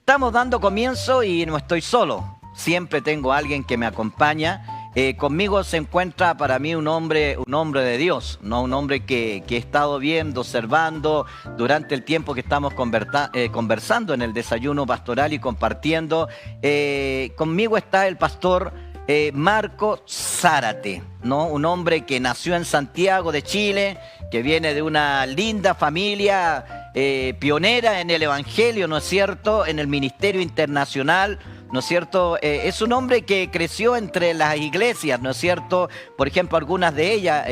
Estamos dando comienzo y no estoy solo. Siempre tengo a alguien que me acompaña. Conmigo se encuentra para mí un hombre de Dios, ¿no? Un hombre que he estado viendo, observando durante el tiempo que estamos conversando en el desayuno pastoral y compartiendo. Conmigo está el pastor Marco Zárate, ¿no? Un hombre que nació en Santiago de Chile, que viene de una linda familia pionera en el Evangelio, ¿no es cierto?, en el ministerio internacional, ¿no es cierto? Es un hombre que creció entre las iglesias, ¿no es cierto? Por ejemplo, algunas de ellas,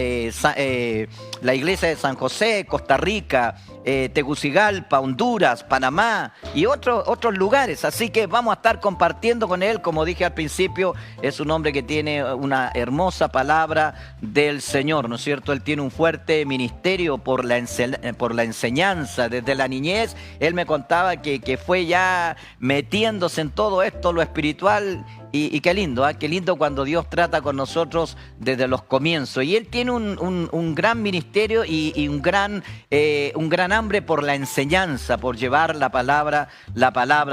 la iglesia de San José, Costa Rica, Tegucigalpa, Honduras, Panamá y otros lugares. Así que vamos a estar compartiendo con él. Como dije al principio, es un hombre que tiene una hermosa palabra del Señor, ¿no es cierto? Él tiene un fuerte ministerio por la enseñanza desde la niñez. Él me contaba que fue ya metiéndose en todo esto, lo espiritual, y qué lindo, ¿eh? Qué lindo cuando Dios trata con nosotros desde los comienzos. Y él tiene un gran ministerio y un gran hambre por la enseñanza, por llevar la palabra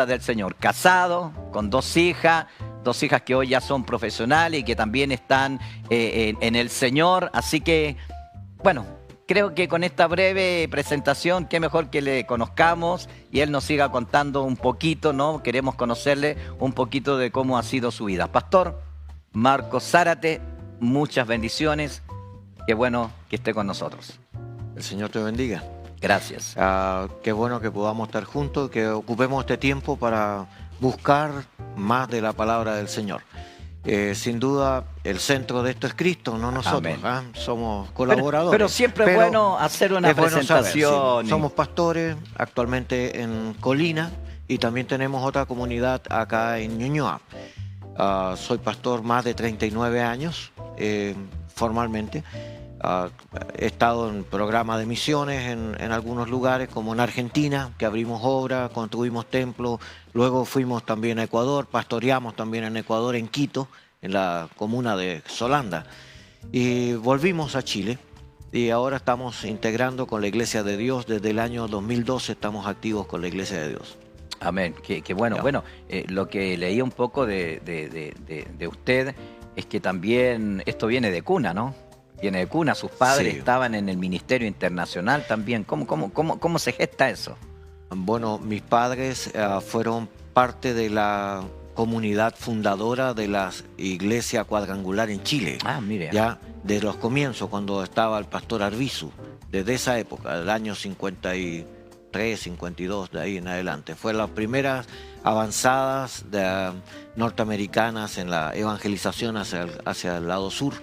del Señor. Casado, con dos hijas que hoy ya son profesionales y que también están en el Señor. Así que, bueno, creo que con esta breve presentación, qué mejor que le conozcamos y él nos siga contando un poquito, ¿no? Queremos conocerle un poquito de cómo ha sido su vida. Pastor Marco Zárate, muchas bendiciones. Qué bueno que esté con nosotros. El Señor te bendiga. Gracias. Qué bueno que podamos estar juntos, que ocupemos este tiempo para buscar más de la palabra del Señor. Sin duda, el centro de esto es Cristo, no nosotros. Somos colaboradores. Pero siempre es bueno hacer una presentación. Bueno saber, sí. Somos pastores actualmente en Colina y también tenemos otra comunidad acá en Ñuñoa. Soy pastor más de 39 años, formalmente. He estado en programas de misiones en algunos lugares, como en Argentina, que abrimos obras, construimos templos. Luego fuimos también a Ecuador, pastoreamos también en Ecuador, en Quito, en la comuna de Solanda. Y volvimos a Chile y ahora estamos integrando con la Iglesia de Dios. Desde el año 2012 estamos activos con la Iglesia de Dios. Amén. Qué bueno. Ya. Bueno, lo que leí un poco de usted es que también esto viene de cuna, ¿no? Viene de cuna, sus padres estaban en el ministerio internacional también. ¿Cómo se gesta eso? Bueno, mis padres fueron parte de la comunidad fundadora de la iglesia cuadrangular en Chile. Mire. Ya desde los comienzos, cuando estaba el pastor Arbizu, desde esa época, del año 53, 52, de ahí en adelante. Fue las primeras avanzadas norteamericanas en la evangelización hacia el lado sur.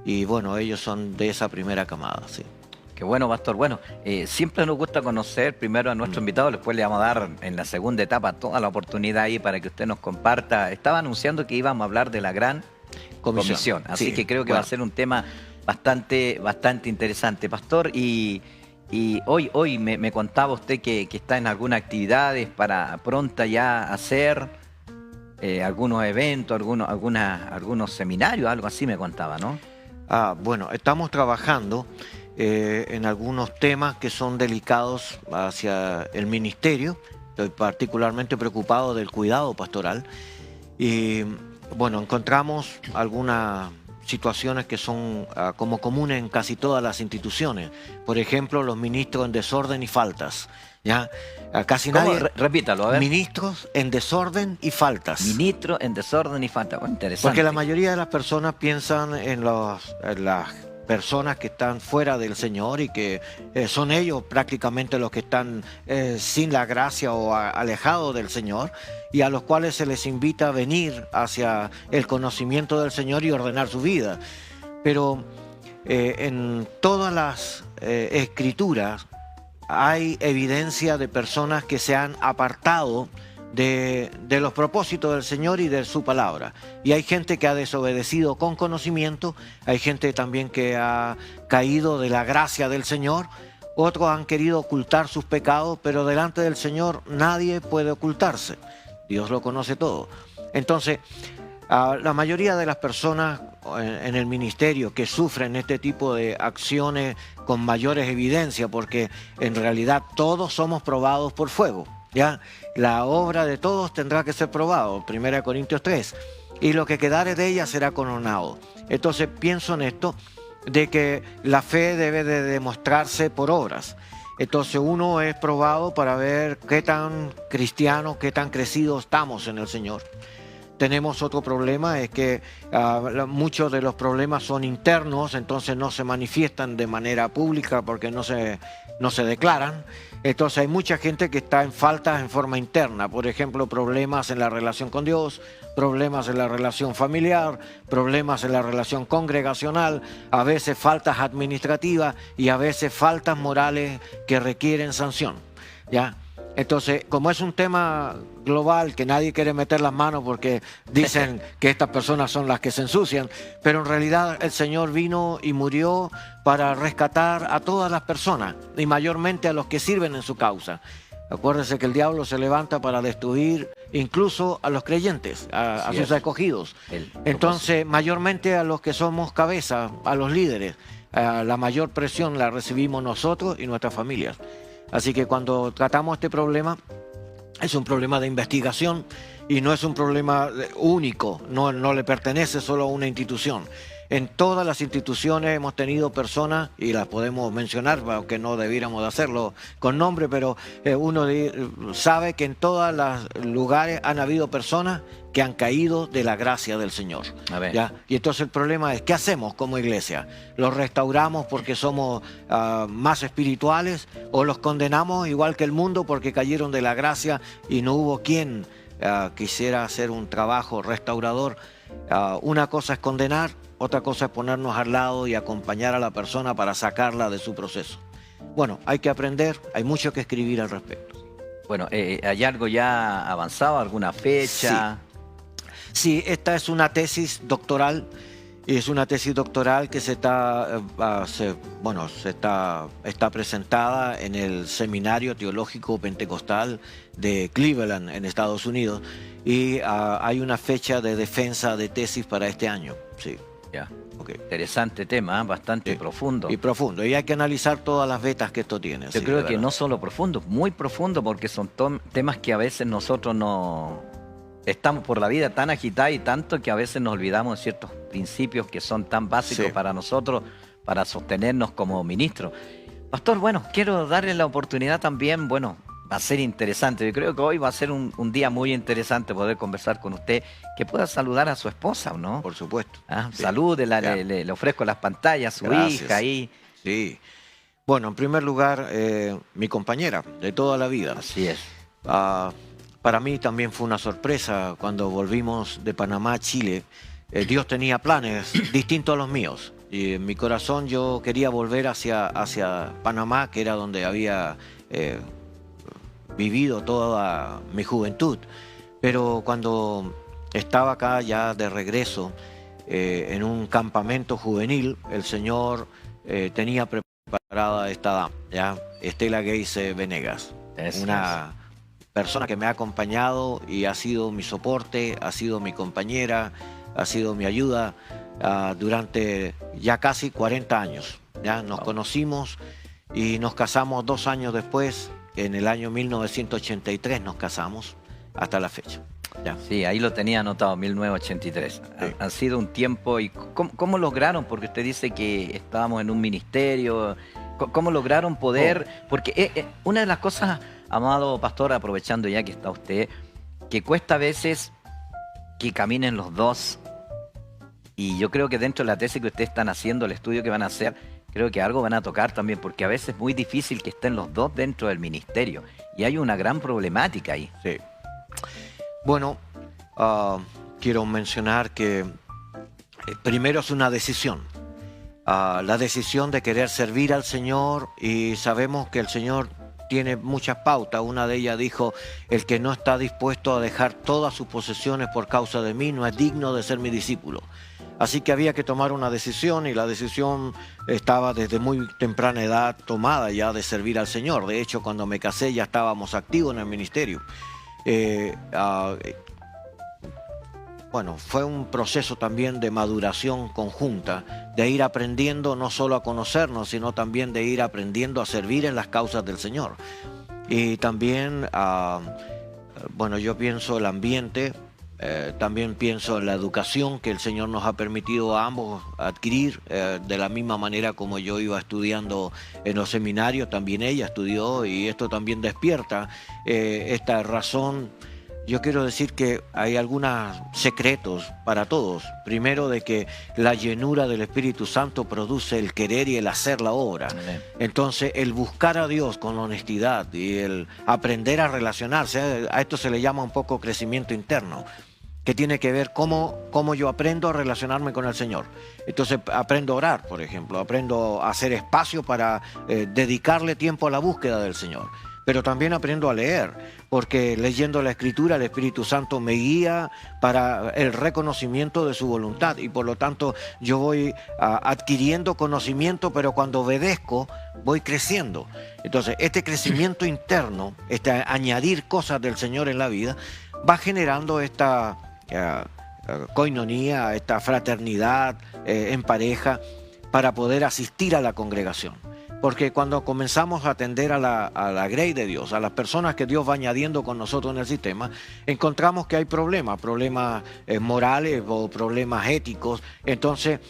Y bueno, ellos son de esa primera camada, sí. Qué bueno, pastor. Bueno, siempre nos gusta conocer primero a nuestro invitado, después le vamos a dar en la segunda etapa toda la oportunidad ahí para que usted nos comparta. Estaba anunciando que íbamos a hablar de la Gran Comisión, así que creo que va a ser un tema bastante interesante, pastor. Y hoy me contaba usted que está en algunas actividades para pronta ya hacer algunos eventos, algunos seminarios, algo así me contaba, ¿no? Bueno, estamos trabajando en algunos temas que son delicados hacia el ministerio. Estoy particularmente preocupado del cuidado pastoral. Y bueno, encontramos algunas situaciones que son como comunes en casi todas las instituciones. Por ejemplo, los ministros en desorden y faltas. ¿Ya? Casi nadie. Repítalo, a ver. Ministros en desorden y faltas. Ministros en desorden y faltas. Oh, interesante. Porque la mayoría de las personas piensan en las personas que están fuera del Señor y que son ellos prácticamente los que están sin la gracia o alejados del Señor, y a los cuales se les invita a venir hacia el conocimiento del Señor y ordenar su vida. Pero en todas las escrituras hay evidencia de personas que se han apartado de los propósitos del Señor y de su palabra. Y hay gente que ha desobedecido con conocimiento, hay gente también que ha caído de la gracia del Señor, otros han querido ocultar sus pecados, pero delante del Señor nadie puede ocultarse. Dios lo conoce todo. Entonces, la mayoría de las personas en el ministerio que sufren este tipo de acciones con mayores evidencias, porque en realidad todos somos probados por fuego. ¿ya? La obra de todos tendrá que ser probado, 1 Corintios 3, y lo que quedare de ella será coronado. Entonces pienso en esto, de que la fe debe de demostrarse por obras. Entonces uno es probado para ver qué tan cristianos, qué tan crecidos estamos en el Señor. Tenemos otro problema, es que muchos de los problemas son internos, entonces no se manifiestan de manera pública porque no se declaran. Entonces hay mucha gente que está en faltas en forma interna, por ejemplo, problemas en la relación con Dios, problemas en la relación familiar, problemas en la relación congregacional, a veces faltas administrativas y a veces faltas morales que requieren sanción, ¿ya? Entonces, como es un tema global que nadie quiere meter las manos porque dicen que estas personas son las que se ensucian, pero en realidad el Señor vino y murió para rescatar a todas las personas y mayormente a los que sirven en su causa. Acuérdense que el diablo se levanta para destruir incluso a los creyentes, a sus escogidos. Entonces, mayormente a los que somos cabeza, a los líderes, la mayor presión la recibimos nosotros y nuestras familias. Así que cuando tratamos este problema, es un problema de investigación y no es un problema único, no le pertenece solo a una institución. En todas las instituciones hemos tenido personas, y las podemos mencionar, aunque no debiéramos de hacerlo con nombre, pero uno sabe que en todos los lugares han habido personas que han caído de la gracia del Señor. ¿Ya? Y entonces el problema es, ¿qué hacemos como iglesia? ¿Los restauramos porque somos más espirituales o los condenamos igual que el mundo porque cayeron de la gracia y no hubo quien quisiera hacer un trabajo restaurador? Una cosa es condenar, otra cosa es ponernos al lado y acompañar a la persona para sacarla de su proceso. Bueno, hay que aprender, hay mucho que escribir al respecto. Bueno, ¿hay algo ya avanzado, alguna fecha? Sí, esta es una tesis doctoral, y es una tesis doctoral que está presentada en el Seminario Teológico Pentecostal de Cleveland, en Estados Unidos, y hay una fecha de defensa de tesis para este año. Sí. Ya. Okay. Interesante tema, bastante profundo. Y profundo, y hay que analizar todas las vetas que esto tiene. Yo creo que no solo profundo, muy profundo, porque son temas que a veces nosotros no estamos por la vida tan agitados y tanto que a veces nos olvidamos de ciertos principios que son tan básicos para nosotros, para sostenernos como ministros. Pastor, bueno, quiero darle la oportunidad también, bueno, va a ser interesante. Yo creo que hoy va a ser un día muy interesante poder conversar con usted, que pueda saludar a su esposa, ¿no? Por supuesto. Sí. Salúdela, le ofrezco las pantallas, su hija ahí. Sí. Bueno, en primer lugar, mi compañera de toda la vida. Así es. Para mí también fue una sorpresa cuando volvimos de Panamá a Chile. Dios tenía planes distintos a los míos. Y en mi corazón yo quería volver hacia Panamá, que era donde había vivido toda mi juventud. Pero cuando estaba acá ya de regreso, en un campamento juvenil, el Señor tenía preparada esta dama, ¿ya? Estela Geise Venegas. Una persona que me ha acompañado y ha sido mi soporte, ha sido mi compañera, ha sido mi ayuda durante ya casi 40 años. ¿Ya? Nos conocimos y nos casamos 2 años después. En el año 1983 nos casamos hasta la fecha. ¿Ya? Sí, ahí lo tenía anotado, 1983. Sí. Ha sido un tiempo. ¿Y cómo lograron? Porque usted dice que estábamos en un ministerio. ¿Cómo lograron poder? Porque una de las cosas, amado pastor, aprovechando ya que está usted, que cuesta a veces que caminen los dos. Y yo creo que dentro de la tesis que ustedes están haciendo, el estudio que van a hacer, creo que algo van a tocar también, porque a veces es muy difícil que estén los dos dentro del ministerio. Y hay una gran problemática ahí. Sí. Bueno, quiero mencionar que primero es una decisión. La decisión de querer servir al Señor, y sabemos que el Señor tiene muchas pautas. Una de ellas dijo: el que no está dispuesto a dejar todas sus posesiones por causa de mí no es digno de ser mi discípulo. Así que había que tomar una decisión, y la decisión estaba desde muy temprana edad tomada ya de servir al Señor. De hecho, cuando me casé ya estábamos activos en el ministerio. Bueno, fue un proceso también de maduración conjunta, de ir aprendiendo no solo a conocernos, sino también de ir aprendiendo a servir en las causas del Señor. Y también, bueno, yo pienso el ambiente, también pienso en la educación que el Señor nos ha permitido a ambos adquirir, de la misma manera como yo iba estudiando en los seminarios, también ella estudió, y esto también despierta esta razón. Yo quiero decir que hay algunos secretos para todos. Primero, de que la llenura del Espíritu Santo produce el querer y el hacer la obra. Amén. Entonces, el buscar a Dios con honestidad y el aprender a relacionarse, a esto se le llama un poco crecimiento interno, que tiene que ver cómo yo aprendo a relacionarme con el Señor. Entonces aprendo a orar, por ejemplo, aprendo a hacer espacio para dedicarle tiempo a la búsqueda del Señor. Pero también aprendo a leer, porque leyendo la Escritura el Espíritu Santo me guía para el reconocimiento de su voluntad, y por lo tanto yo voy adquiriendo conocimiento, pero cuando obedezco voy creciendo. Entonces este crecimiento interno, este añadir cosas del Señor en la vida, va generando esta coinonía, esta fraternidad en pareja, para poder asistir a la congregación. Porque cuando comenzamos a atender a la grey de Dios, a las personas que Dios va añadiendo con nosotros en el sistema, encontramos que hay problemas morales o problemas éticos. Entonces,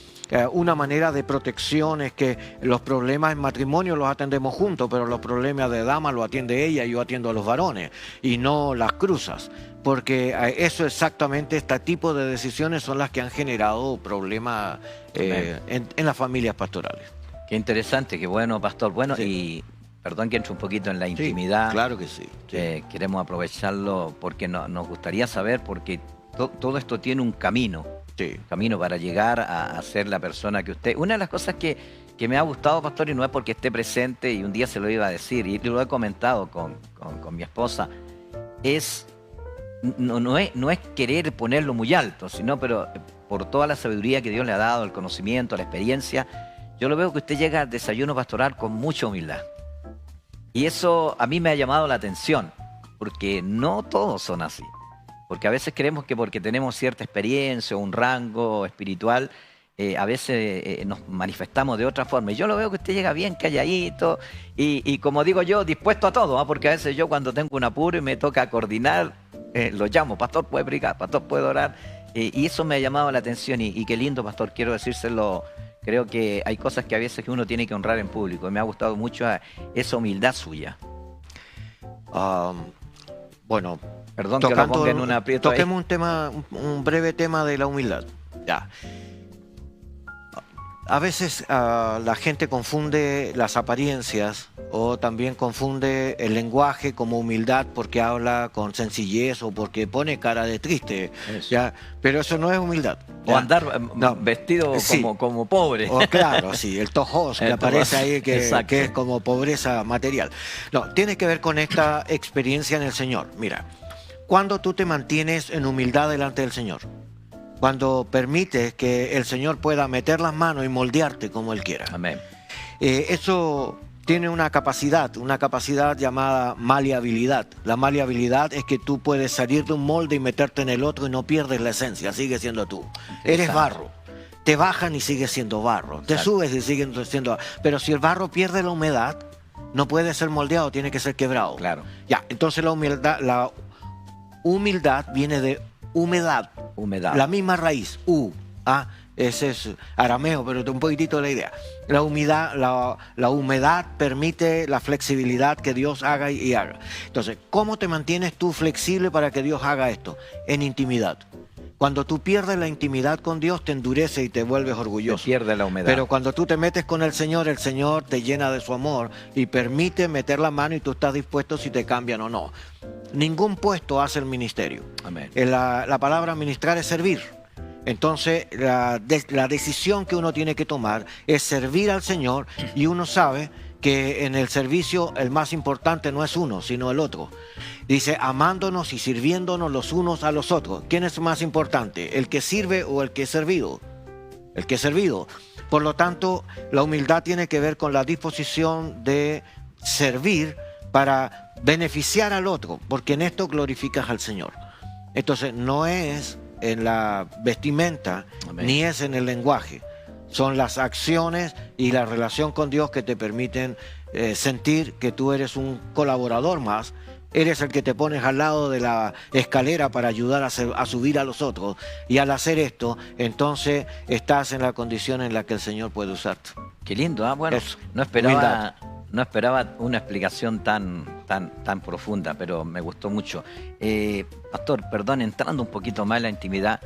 una manera de protección es que los problemas en matrimonio los atendemos juntos, pero los problemas de dama los atiende ella y yo atiendo a los varones, y no las cruzas. Porque eso exactamente, este tipo de decisiones son las que han generado problemas en las familias pastorales. Qué interesante, qué bueno, pastor. Bueno, Sí. y perdón que entre un poquito en la intimidad. Sí, claro que sí. Sí. Queremos aprovecharlo porque nos gustaría saber, porque todo esto tiene un camino. Sí. Camino para llegar a ser la persona que usted... Una de las cosas que me ha gustado, pastor, y no es porque esté presente, y un día se lo iba a decir, y lo he comentado con mi esposa, es no es querer ponerlo muy alto, sino, pero por toda la sabiduría que Dios le ha dado, el conocimiento, la experiencia, yo lo veo que usted llega al desayuno pastoral con mucha humildad. Y eso a mí me ha llamado la atención, porque no todos son así. Porque a veces creemos que porque tenemos cierta experiencia o un rango espiritual, a veces nos manifestamos de otra forma. Y yo lo veo que usted llega bien calladito y como digo yo, dispuesto a todo, ¿eh? Porque a veces yo cuando tengo un apuro y me toca coordinar, lo llamo, pastor, puede predicar, pastor, puede orar. Y eso me ha llamado la atención y qué lindo, pastor, quiero decírselo. Creo que hay cosas que a veces que uno tiene que honrar en público. Y me ha gustado mucho esa humildad suya. Bueno, perdón que lo ponga en un aprieto ahí. Toquemos un breve tema de la humildad. Ya. A veces la gente confunde las apariencias, o también confunde el lenguaje como humildad porque habla con sencillez o porque pone cara de triste, ¿ya? Pero eso no es humildad, ¿ya? O andar vestido Sí. como pobre. O claro, sí, el tojos que El aparece tojos, ahí, que exacto. es como pobreza material. No, tiene que ver con esta experiencia en el Señor. Mira, cuando tú te mantienes en humildad delante del Señor, cuando permites que el Señor pueda meter las manos y moldearte como Él quiera. Amén. Eso tiene una capacidad llamada maleabilidad. La maleabilidad es que tú puedes salir de un molde y meterte en el otro y no pierdes la esencia, sigues siendo tú. Eres barro. Te bajan y sigues siendo barro. Te subes y sigues siendo barro. Pero si el barro pierde la humedad, no puede ser moldeado, tiene que ser quebrado. Claro. Ya, entonces la humildad viene de humedad. Humedad. La misma raíz, ese es arameo, pero un poquitito de la idea. La humedad permite la flexibilidad que Dios haga y haga. Entonces, ¿cómo te mantienes tú flexible para que Dios haga esto? En intimidad. Cuando tú pierdes la intimidad con Dios, te endurece y te vuelves orgulloso. Se pierde la humedad. Pero cuando tú te metes con el Señor te llena de su amor y permite meter la mano y tú estás dispuesto si te cambian o no. Ningún puesto hace el ministerio. Amén. La palabra ministrar es servir. Entonces, la decisión que uno tiene que tomar es servir al Señor, y uno sabe que en el servicio el más importante no es uno, sino el otro. Dice, amándonos y sirviéndonos los unos a los otros. ¿Quién es más importante? ¿El que sirve o el que es servido? El que es servido. Por lo tanto, la humildad tiene que ver con la disposición de servir para beneficiar al otro, porque en esto glorificas al Señor. Entonces, no es en la vestimenta, Amén. ni es en el lenguaje. Son las acciones y la relación con Dios que te permiten sentir que tú eres un colaborador más. Eres el que te pones al lado de la escalera para ayudar a subir a los otros. Y al hacer esto, entonces estás en la condición en la que el Señor puede usarte. Qué lindo, ¿ah? Bueno, Eso, no humildad. esperaba una explicación tan profunda, pero me gustó mucho. Pastor, perdón, entrando un poquito más en la intimidad,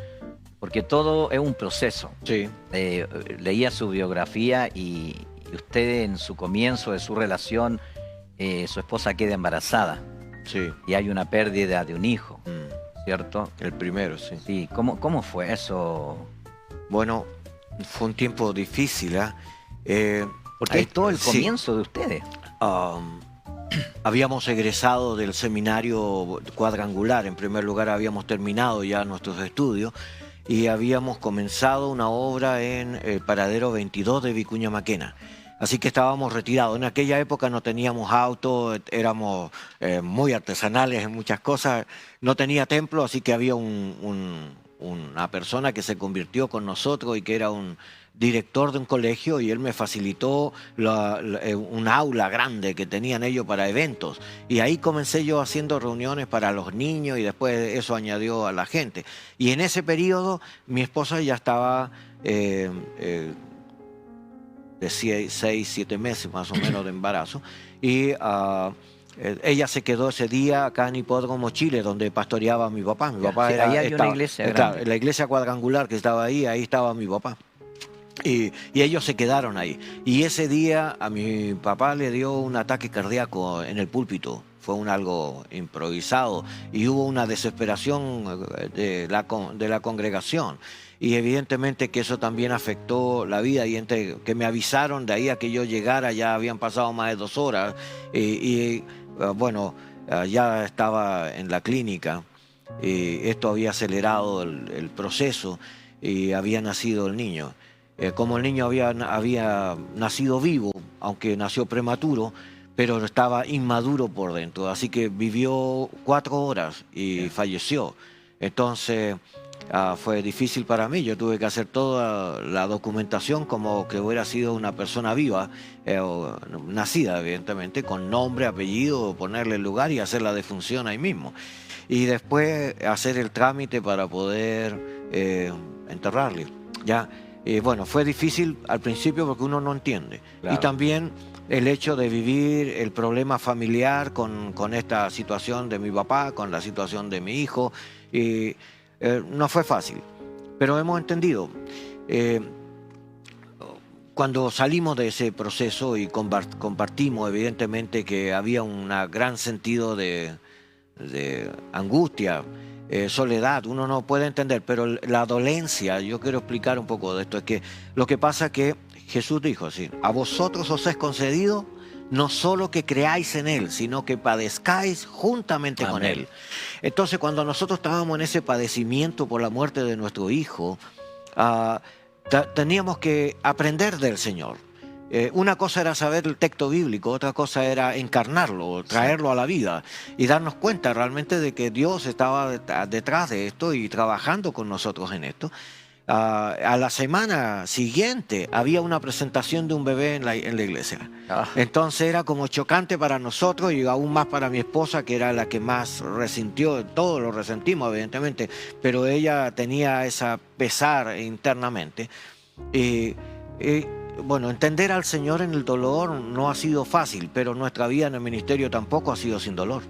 porque todo es un proceso. Sí, Leía su biografía y usted en su comienzo de su relación, su esposa queda embarazada sí. y hay una pérdida de un hijo, Mm, ¿cierto? el primero, sí. Sí, ¿cómo fue eso? Bueno, fue un tiempo difícil, ¿ah? Porque Ahí- es todo el sí. comienzo de ustedes. Habíamos egresado del seminario cuadrangular. En primer lugar, habíamos terminado ya nuestros estudios y habíamos comenzado una obra en el paradero 22 de Vicuña Maquena. Así que estábamos retirados. En aquella época no teníamos auto, éramos muy artesanales en muchas cosas. No tenía templo, así que había una persona que se convirtió con nosotros y que era un director de un colegio, y él me facilitó un aula grande que tenían ellos para eventos. Y ahí comencé yo haciendo reuniones para los niños y después eso añadió a la gente. Y en ese periodo mi esposa ya estaba de 6, 7 meses más o menos de embarazo. Y ella se quedó ese día acá en Hipódromo, Chile, donde pastoreaba mi papá. Mi Ya, papá sí, era, ahí hay una iglesia claro, grande. la iglesia cuadrangular que estaba ahí estaba mi papá. Y ellos se quedaron ahí. Y ese día a mi papá le dio un ataque cardíaco en el púlpito. Fue algo improvisado y hubo una desesperación de la congregación. Y evidentemente que eso también afectó la vida. Y entre que me avisaron de ahí a que yo llegara ya habían pasado más de 2 horas. Bueno, ya estaba en la clínica. Esto había acelerado el proceso y había nacido el niño. Como el niño había nacido vivo, aunque nació prematuro, pero estaba inmaduro por dentro, así que vivió 4 horas y falleció. Entonces fue difícil para mí, yo tuve que hacer toda la documentación como que hubiera sido una persona viva, nacida evidentemente, con nombre, apellido, ponerle el lugar y hacer la defunción ahí mismo. Y después hacer el trámite para poder enterrarle. ¿Ya? Bueno, fue difícil al principio porque uno no entiende. Claro. Y también el hecho de vivir el problema familiar con esta situación de mi papá, con la situación de mi hijo, no fue fácil. Pero hemos entendido. Cuando salimos de ese proceso y compartimos, evidentemente, que había un gran sentido de angustia, soledad, uno no puede entender, pero la dolencia, yo quiero explicar un poco de esto, es que lo que pasa es que Jesús dijo así: a vosotros os es concedido no solo que creáis en Él, sino que padezcáis juntamente con Amén. Él. Entonces, cuando nosotros estábamos en ese padecimiento por la muerte de nuestro hijo, teníamos que aprender del Señor. Una cosa era saber el texto bíblico, otra cosa era encarnarlo, traerlo a la vida y darnos cuenta realmente de que Dios estaba detrás de esto y trabajando con nosotros en esto. A la semana siguiente había una presentación de un bebé en la iglesia. Entonces era como chocante para nosotros y aún más para mi esposa, que era la que más resintió. Todos lo resentimos evidentemente, pero ella tenía esa pesar internamente. Bueno, entender al Señor en el dolor no ha sido fácil, pero nuestra vida en el ministerio tampoco ha sido sin dolor.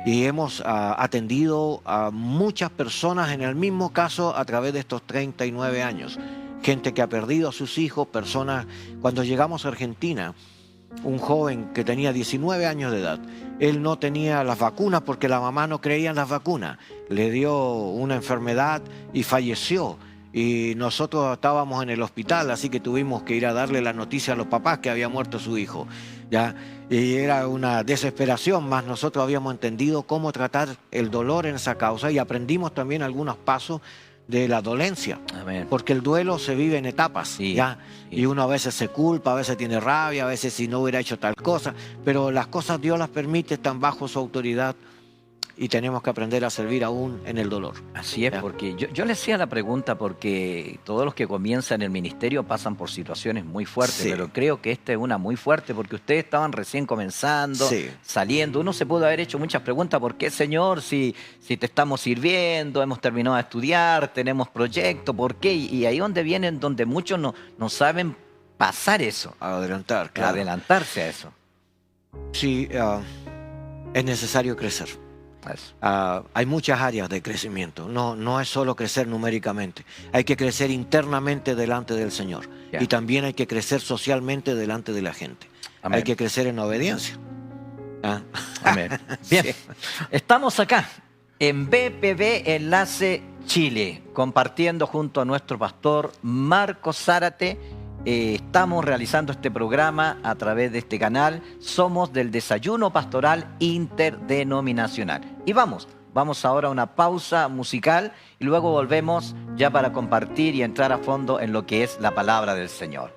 Y hemos atendido a muchas personas en el mismo caso a través de estos 39 años. Gente que ha perdido a sus hijos, personas. Cuando llegamos a Argentina, un joven que tenía 19 años de edad, él no tenía las vacunas porque la mamá no creía en las vacunas. Le dio una enfermedad y falleció. Y nosotros estábamos en el hospital, así que tuvimos que ir a darle la noticia a los papás que había muerto su hijo, ¿ya? Y era una desesperación, más nosotros habíamos entendido cómo tratar el dolor en esa causa y aprendimos también algunos pasos de la dolencia. Amén. Porque el duelo se vive en etapas, Sí, ¿ya? sí. Y uno a veces se culpa, a veces tiene rabia, a veces si no hubiera hecho tal cosa, pero las cosas Dios las permite, están bajo su autoridad. y tenemos que aprender a servir aún en el dolor. Así es, ¿Ya? porque yo le hacía la pregunta porque todos los que comienzan el ministerio pasan por situaciones muy fuertes, Sí. pero creo que esta es una muy fuerte porque ustedes estaban recién comenzando, Sí. saliendo. Uno se pudo haber hecho muchas preguntas. ¿Por qué, Señor, si te estamos sirviendo, hemos terminado de estudiar, tenemos proyectos? ¿Por qué? Y ahí donde vienen, donde muchos no saben pasar eso, Adelantar, claro. adelantarse a eso. Sí, es necesario crecer. Eso. Hay muchas áreas de crecimiento. No es solo crecer numéricamente. Hay que crecer internamente delante del Señor. Ya. Y también hay que crecer socialmente delante de la gente. Amén. Hay que crecer en obediencia. ¿Ah? Amén. Bien, Sí. estamos acá en BPB Enlace Chile, compartiendo junto a nuestro pastor Marcos Zárate. Estamos realizando este programa a través de este canal. Somos del Desayuno Pastoral Interdenominacional. Y vamos ahora a una pausa musical y luego volvemos ya para compartir y entrar a fondo en lo que es la palabra del Señor.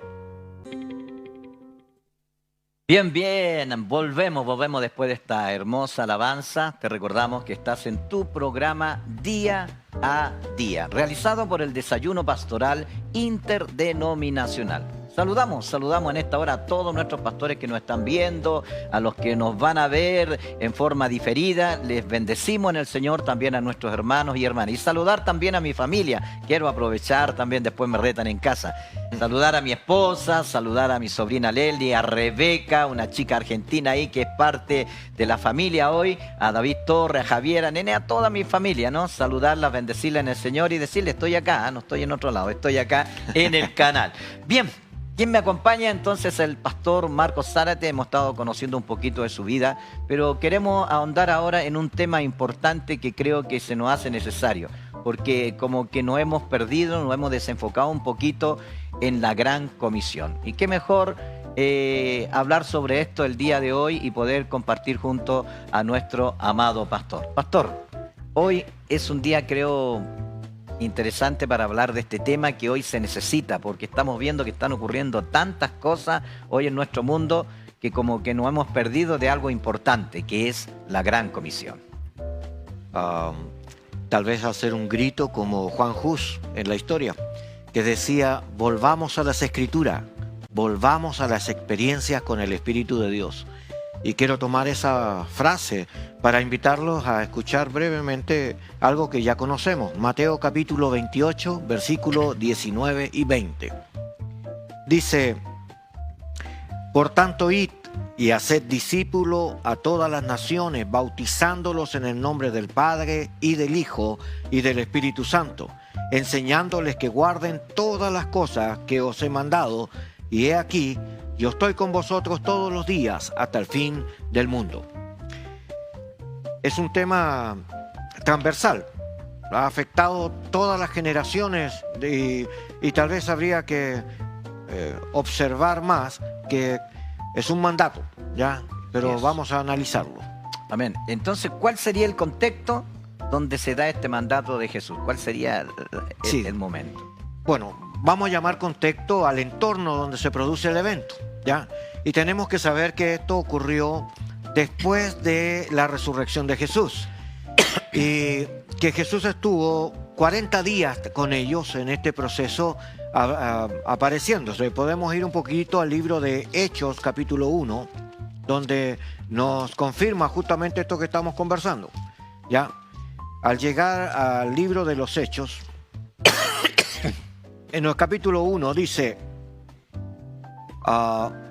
Bien, volvemos después de esta hermosa alabanza. Te recordamos que estás en tu programa Día a Día, realizado por el Desayuno Pastoral Interdenominacional. Saludamos en esta hora a todos nuestros pastores que nos están viendo, a los que nos van a ver en forma diferida. Les bendecimos en el Señor, también a nuestros hermanos y hermanas. Y saludar también a mi familia. Quiero aprovechar, también después me retan en casa. Saludar a mi esposa, saludar a mi sobrina Leli, a Rebeca, una chica argentina ahí que es parte de la familia hoy, a David Torres, a Javier, a Nene, a toda mi familia, ¿no? Saludarlas, bendecirlas en el Señor y decirle, estoy acá, no estoy en otro lado, estoy acá en el canal. Bien. ¿Quién me acompaña? Entonces el pastor Marcos Zárate. Hemos estado conociendo un poquito de su vida, pero queremos ahondar ahora en un tema importante que creo que se nos hace necesario, porque como que nos hemos perdido, nos hemos desenfocado un poquito en la gran comisión. Y qué mejor hablar sobre esto el día de hoy y poder compartir junto a nuestro amado pastor. Pastor, hoy es un día, creo, interesante para hablar de este tema que hoy se necesita, porque estamos viendo que están ocurriendo tantas cosas hoy en nuestro mundo que como que nos hemos perdido de algo importante, que es la gran comisión. Tal vez hacer un grito como Juan Hus en la historia, que decía, volvamos a las Escrituras, volvamos a las experiencias con el Espíritu de Dios. Y quiero tomar esa frase para invitarlos a escuchar brevemente algo que ya conocemos. Mateo capítulo 28, versículos 19 y 20. Dice, por tanto, id y haced discípulos a todas las naciones, bautizándolos en el nombre del Padre y del Hijo y del Espíritu Santo, enseñándoles que guarden todas las cosas que os he mandado, y he aquí, yo estoy con vosotros todos los días hasta el fin del mundo. Es un tema transversal, ha afectado todas las generaciones y tal vez habría que observar más que es un mandato, ¿ya? Pero Yes. vamos a analizarlo. Amén. Entonces, ¿cuál sería el contexto donde se da este mandato de Jesús? ¿Cuál sería Sí. el momento? Bueno, vamos a llamar contexto al entorno donde se produce el evento, ¿ya? Y tenemos que saber que esto ocurrió después de la resurrección de Jesús. Y que Jesús estuvo 40 días con ellos en este proceso apareciéndose. Podemos ir un poquito al libro de Hechos, capítulo 1, donde nos confirma justamente esto que estamos conversando, ¿ya? Al llegar al libro de los Hechos, en el capítulo 1 dice,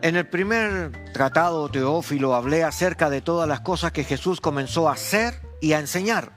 en el primer tratado, Teófilo, hablé acerca de todas las cosas que Jesús comenzó a hacer y a enseñar.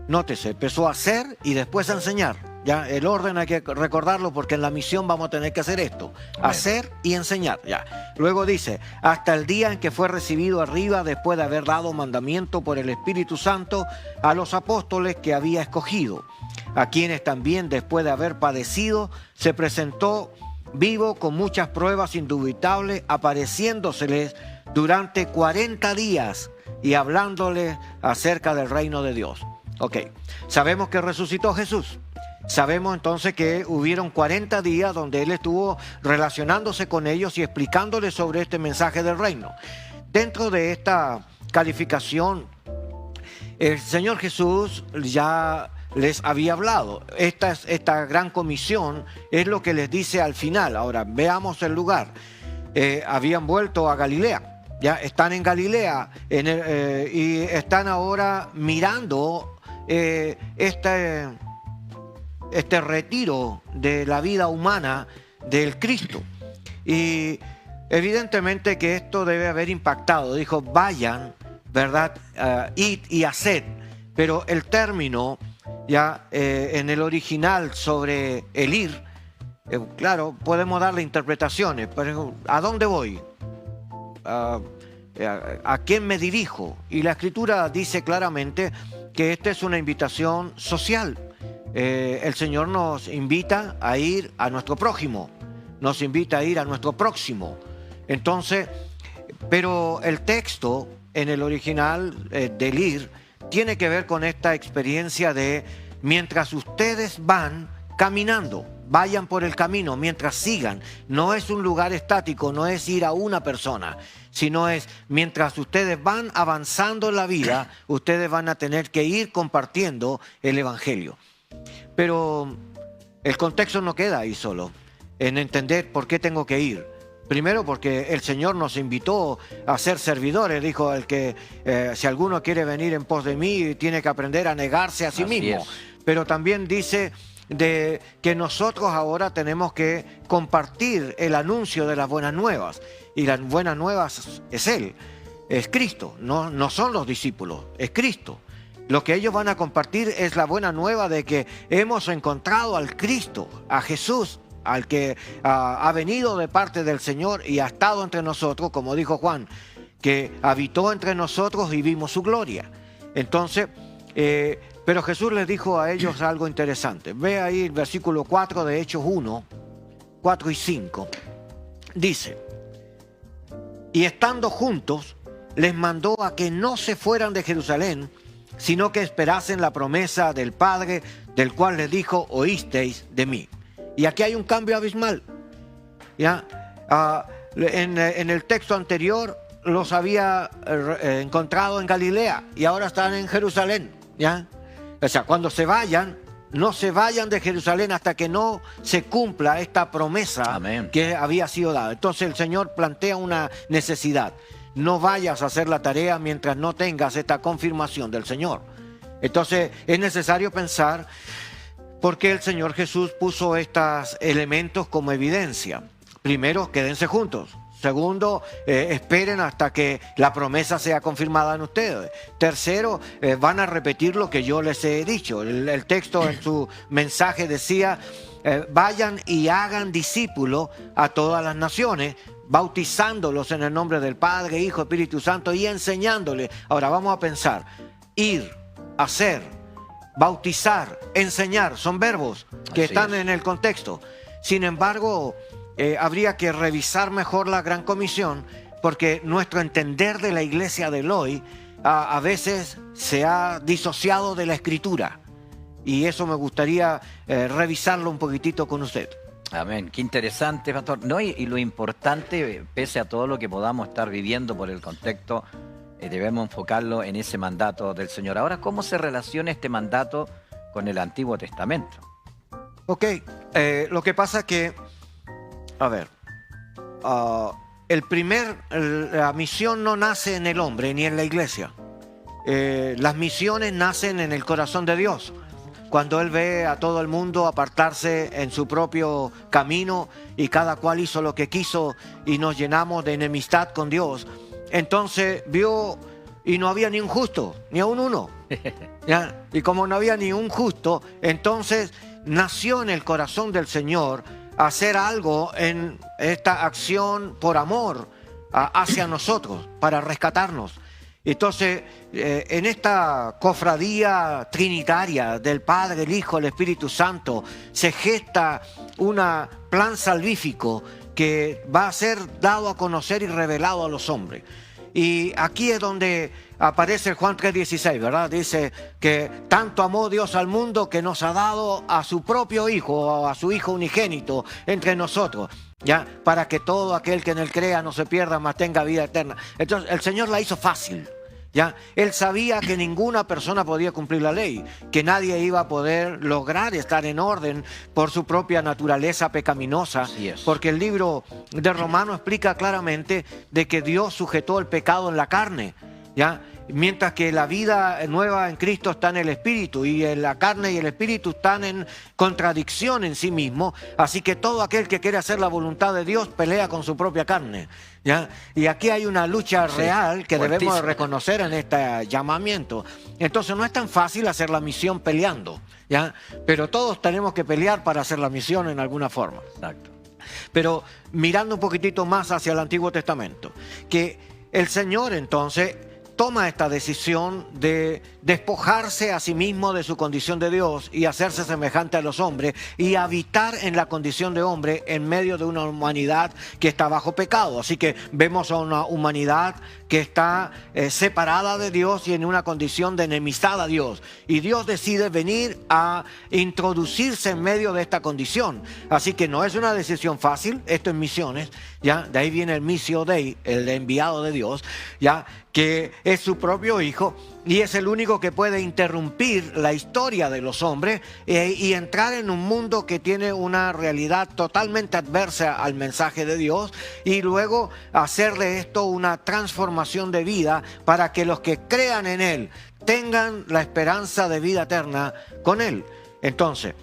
Nótese, empezó a hacer y después a enseñar. Ya, el orden hay que recordarlo porque en la misión vamos a tener que hacer esto, Amén. hacer y enseñar. Ya. Luego dice, hasta el día en que fue recibido arriba después de haber dado mandamiento por el Espíritu Santo a los apóstoles que había escogido, a quienes también después de haber padecido se presentó vivo con muchas pruebas indubitables, apareciéndoseles durante 40 días y hablándoles acerca del reino de Dios. Ok, sabemos que resucitó Jesús. Sabemos entonces que hubieron 40 días donde Él estuvo relacionándose con ellos y explicándoles sobre este mensaje del reino. Dentro de esta calificación el Señor Jesús ya les había hablado. Esta gran comisión es lo que les dice al final. Ahora, veamos el lugar. Habían vuelto a Galilea. Ya están en Galilea y están ahora mirando este retiro de la vida humana del Cristo. Y evidentemente que esto debe haber impactado. Dijo, vayan, ¿verdad? Id y haced. Pero el término ya en el original sobre el ir, claro, podemos darle interpretaciones. Pero ¿a dónde voy? ¿A quién me dirijo? Y la Escritura dice claramente que esta es una invitación social. El Señor nos invita a ir a nuestro prójimo, nos invita a ir a nuestro próximo. Entonces, pero el texto en el original del ir tiene que ver con esta experiencia de mientras ustedes van caminando, vayan por el camino, mientras sigan. No es un lugar estático, no es ir a una persona, sino es mientras ustedes van avanzando en la vida, ustedes van a tener que ir compartiendo el Evangelio. Pero el contexto no queda ahí solo, en entender por qué tengo que ir. Primero porque el Señor nos invitó a ser servidores, dijo el que si alguno quiere venir en pos de mí tiene que aprender a negarse a sí mismo. Pero también dice de que nosotros ahora tenemos que compartir el anuncio de las buenas nuevas. Y las buenas nuevas es Él, es Cristo, no son los discípulos, es Cristo. Lo que ellos van a compartir es la buena nueva de que hemos encontrado al Cristo, a Jesús, al que ha venido de parte del Señor y ha estado entre nosotros, como dijo Juan, que habitó entre nosotros y vimos su gloria. Entonces, pero Jesús les dijo a ellos algo interesante. Ve ahí el versículo 4 de Hechos 1, 4 y 5. Dice, y estando juntos, les mandó a que no se fueran de Jerusalén, sino que esperasen la promesa del Padre, del cual les dijo, oísteis de mí. Y aquí hay un cambio abismal. ¿Ya? En el texto anterior los había encontrado en Galilea y ahora están en Jerusalén. ¿Ya? O sea, cuando se vayan, no se vayan de Jerusalén hasta que no se cumpla esta promesa. Amén. Que había sido dada. Entonces el Señor plantea una necesidad. No vayas a hacer la tarea mientras no tengas esta confirmación del Señor. Entonces es necesario pensar por qué el Señor Jesús puso estos elementos como evidencia. Primero, quédense juntos. Segundo, esperen hasta que la promesa sea confirmada en ustedes. Tercero, van a repetir lo que yo les he dicho. El texto en su mensaje decía, vayan y hagan discípulos a todas las naciones, bautizándolos en el nombre del Padre, Hijo, Espíritu Santo y enseñándoles. Ahora vamos a pensar, ir, hacer, bautizar, enseñar, son verbos que están en el contexto. Sin embargo, habría que revisar mejor la Gran Comisión, porque nuestro entender de la iglesia del hoy a veces se ha disociado de la Escritura. Y eso me gustaría revisarlo un poquitito con usted. Amén. Qué interesante, pastor. No, y lo importante, pese a todo lo que podamos estar viviendo por el contexto, debemos enfocarlo en ese mandato del Señor. Ahora, ¿cómo se relaciona este mandato con el Antiguo Testamento? Ok, lo que pasa es que, a ver, la misión no nace en el hombre ni en la iglesia. Las misiones nacen en el corazón de Dios. Cuando Él ve a todo el mundo apartarse en su propio camino y cada cual hizo lo que quiso y nos llenamos de enemistad con Dios, entonces vio y no había ni un justo, ni aún uno. ¿Ya? Y como no había ni un justo, entonces nació en el corazón del Señor hacer algo en esta acción por amor hacia nosotros, para rescatarnos. Entonces, en esta cofradía trinitaria del Padre, el Hijo, el Espíritu Santo, se gesta un plan salvífico que va a ser dado a conocer y revelado a los hombres. Y aquí es donde aparece Juan 3:16, ¿verdad? Dice que tanto amó Dios al mundo que nos ha dado a su propio Hijo, a su Hijo unigénito entre nosotros, ¿ya? Para que todo aquel que en Él crea no se pierda, mas tenga vida eterna. Entonces el Señor la hizo fácil. ¿Ya? Él sabía que ninguna persona podía cumplir la ley, que nadie iba a poder lograr estar en orden por su propia naturaleza pecaminosa, Así es. porque el libro de Romanos explica claramente de que Dios sujetó el pecado en la carne, ¿ya? Mientras que la vida nueva en Cristo está en el Espíritu, y en la carne y el Espíritu están en contradicción en sí mismos. Así que todo aquel que quiere hacer la voluntad de Dios pelea con su propia carne, ¿ya? Y aquí hay una lucha real que debemos de reconocer en este llamamiento. Entonces no es tan fácil hacer la misión peleando, ¿ya? Pero todos tenemos que pelear para hacer la misión en alguna forma. Exacto. Pero mirando un poquitito más hacia el Antiguo Testamento, que el Señor entonces toma esta decisión de despojarse a sí mismo de su condición de Dios y hacerse semejante a los hombres y habitar en la condición de hombre en medio de una humanidad que está bajo pecado. Así que vemos a una humanidad que está separada de Dios y en una condición de enemistad a Dios. Y Dios decide venir a introducirse en medio de esta condición. Así que no es una decisión fácil, esto es misiones, ¿ya? De ahí viene el Missio Dei, el enviado de Dios, ¿ya? Que es su propio Hijo y es el único que puede interrumpir la historia de los hombres y entrar en un mundo que tiene una realidad totalmente adversa al mensaje de Dios, y luego hacer de esto una transformación de vida para que los que crean en Él tengan la esperanza de vida eterna con Él. Entonces,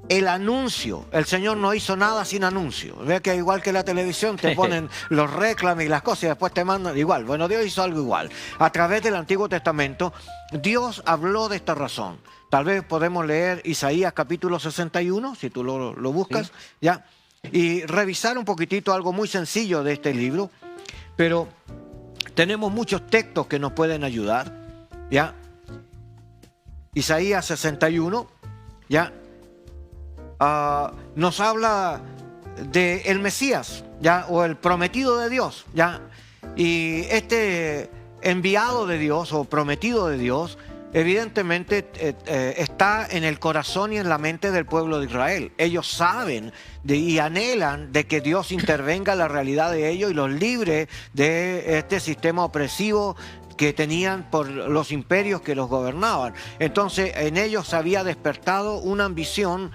el anuncio, el Señor no hizo nada sin anuncio. Ve que igual que la televisión te ponen los reclames y las cosas y después te mandan igual. Bueno, Dios hizo algo igual. A través del Antiguo Testamento, Dios habló de esta razón. Tal vez podemos leer Isaías capítulo 61, si tú lo buscas, sí, ¿ya? Y revisar un poquitito algo muy sencillo de este libro, pero tenemos muchos textos que nos pueden ayudar, ¿ya? Isaías 61, ¿ya? Nos habla de el Mesías, ¿ya? O el prometido de Dios, ¿ya? Y este enviado de Dios o prometido de Dios evidentemente está en el corazón y en la mente del pueblo de Israel. Ellos saben y anhelan de que Dios intervenga en la realidad de ellos y los libre de este sistema opresivo que tenían por los imperios que los gobernaban. Entonces en ellos se había despertado una ambición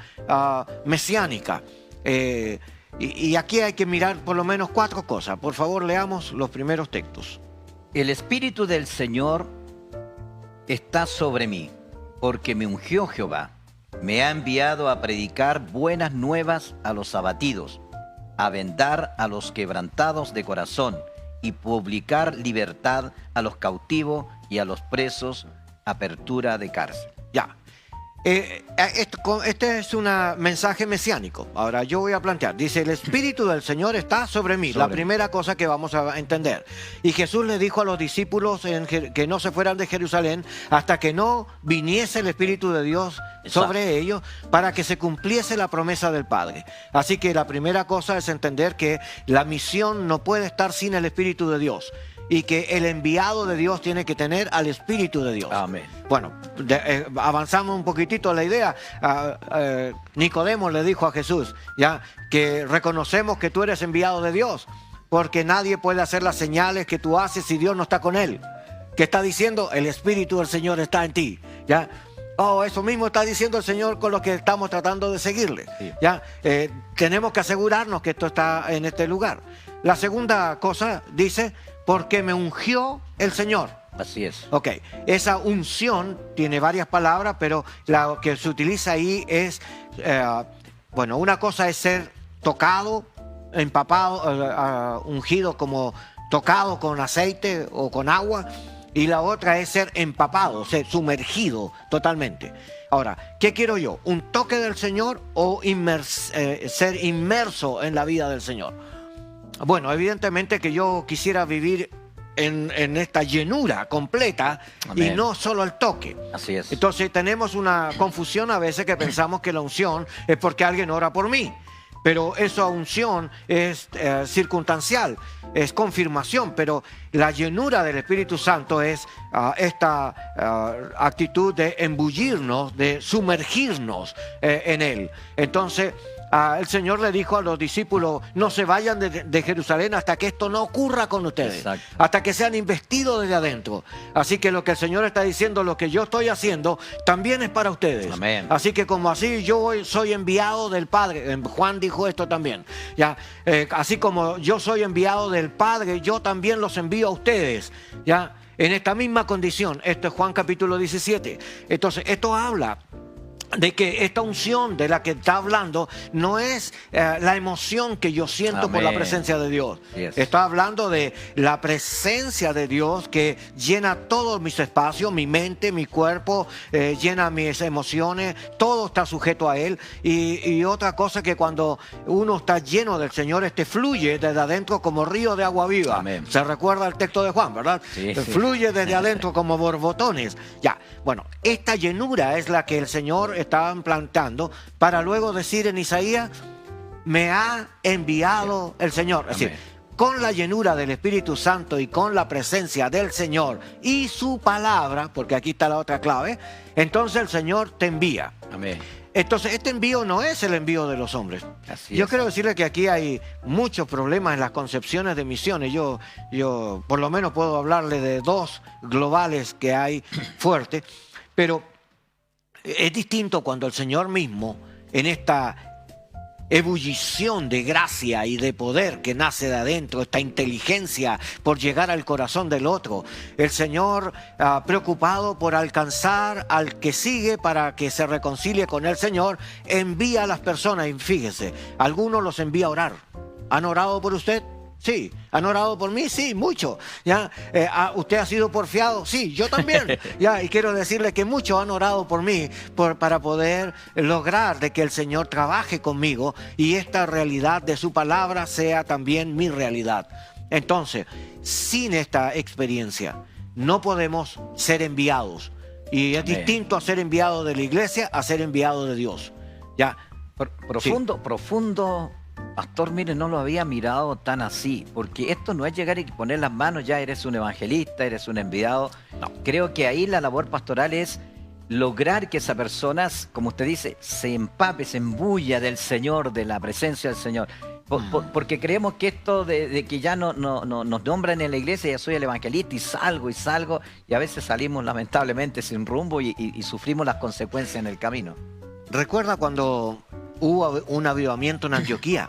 mesiánica. Y aquí hay que mirar por lo menos 4 cosas. Por favor, leamos los primeros textos. El Espíritu del Señor está sobre mí, porque me ungió Jehová. Me ha enviado a predicar buenas nuevas a los abatidos, a vendar a los quebrantados de corazón, y publicar libertad a los cautivos y a los presos, apertura de cárcel. Ya. Este es un mensaje mesiánico. Ahora yo voy a plantear. Dice, el Espíritu del Señor está sobre mí. La primera cosa que vamos a entender. Y Jesús le dijo a los discípulos que no se fueran de Jerusalén hasta que no viniese el Espíritu de Dios sobre ellos, para que se cumpliese la promesa del Padre. Así que la primera cosa es entender que la misión no puede estar sin el Espíritu de Dios, y que el enviado de Dios tiene que tener al Espíritu de Dios. Amén. Bueno, avanzamos un poquitito la idea. Nicodemo le dijo a Jesús, ya, que reconocemos que tú eres enviado de Dios, porque nadie puede hacer las señales que tú haces si Dios no está con él. ¿Qué está diciendo? El Espíritu del Señor está en ti, ¿ya? Oh, eso mismo está diciendo el Señor con los que estamos tratando de seguirle, sí. ¿Ya? Tenemos que asegurarnos que esto está en este lugar. La segunda cosa dice, porque me ungió el Señor. Así es. Ok, esa unción tiene varias palabras, pero la que se utiliza ahí es, bueno, una cosa es ser tocado, empapado, ungido como tocado con aceite o con agua, y la otra es ser empapado, ser sumergido totalmente. Ahora, ¿qué quiero yo? ¿Un toque del Señor o ser inmerso en la vida del Señor? Bueno, evidentemente que yo quisiera vivir en esta llenura completa. Amén. Y no solo el toque. Así es. Entonces tenemos una confusión a veces que pensamos que la unción es porque alguien ora por mí. Pero esa unción es circunstancial, es confirmación, pero la llenura del Espíritu Santo es esta actitud de embullirnos, de sumergirnos en Él. Entonces, el Señor le dijo a los discípulos, no se vayan de Jerusalén hasta que esto no ocurra con ustedes, Exacto. hasta que sean investidos desde adentro. Así que lo que el Señor está diciendo, lo que yo estoy haciendo, también es para ustedes. Amén. Así que como así yo soy enviado del Padre, Juan dijo esto también, ¿ya? Así como yo soy enviado del Padre, yo también los envío a ustedes, ¿ya? En esta misma condición. Esto es Juan capítulo 17. Entonces, esto habla de que esta unción de la que está hablando no es la emoción que yo siento por la Amén. presencia de Dios. Yes. Está hablando de la presencia de Dios que llena todos mis espacios, mi mente, mi cuerpo, llena mis emociones, todo está sujeto a Él. Y otra cosa que cuando uno está lleno del Señor, fluye desde adentro como río de agua viva. Amén. Se recuerda el texto de Juan, ¿verdad? Sí, sí. Fluye desde adentro como borbotones. Ya, bueno, esta llenura es la que el Señor estaban plantando para luego decir en Isaías, me ha enviado el Señor. Es decir, Amén. con la llenura del Espíritu Santo y con la presencia del Señor y su palabra, porque aquí está la otra clave, entonces el Señor te envía. Amén. Entonces este envío no es el envío de los hombres. Así Yo es. quiero decirle que aquí hay muchos problemas en las concepciones de misiones. Yo por lo menos puedo hablarle de dos globales que hay fuertes, pero es distinto cuando el Señor mismo, en esta ebullición de gracia y de poder que nace de adentro, esta inteligencia por llegar al corazón del otro, el Señor preocupado por alcanzar al que sigue para que se reconcilie con el Señor, envía a las personas. Y fíjese, algunos los envía a orar. ¿Han orado por usted? Sí. ¿Han orado por mí? Sí, mucho. ¿Ya? ¿Usted ha sido porfiado? Sí, yo también. ¿Ya? Y quiero decirle que muchos han orado por mí para poder lograr de que el Señor trabaje conmigo y esta realidad de su palabra sea también mi realidad. Entonces, sin esta experiencia, no podemos ser enviados. Y es Amén. distinto a ser enviado de la iglesia a ser enviado de Dios. ¿Ya? Profundo, pastor, mire, no lo había mirado tan así, porque esto no es llegar y poner las manos, ya eres un evangelista, eres un enviado. No, creo que ahí la labor pastoral es lograr que esa persona, como usted dice, se empape, se embulla del Señor, de la presencia del Señor. Porque creemos que esto de que ya nos nombran en la iglesia, ya soy el evangelista y salgo, y a veces salimos lamentablemente sin rumbo y sufrimos las consecuencias en el camino. ¿Recuerda cuando hubo un avivamiento en Antioquía?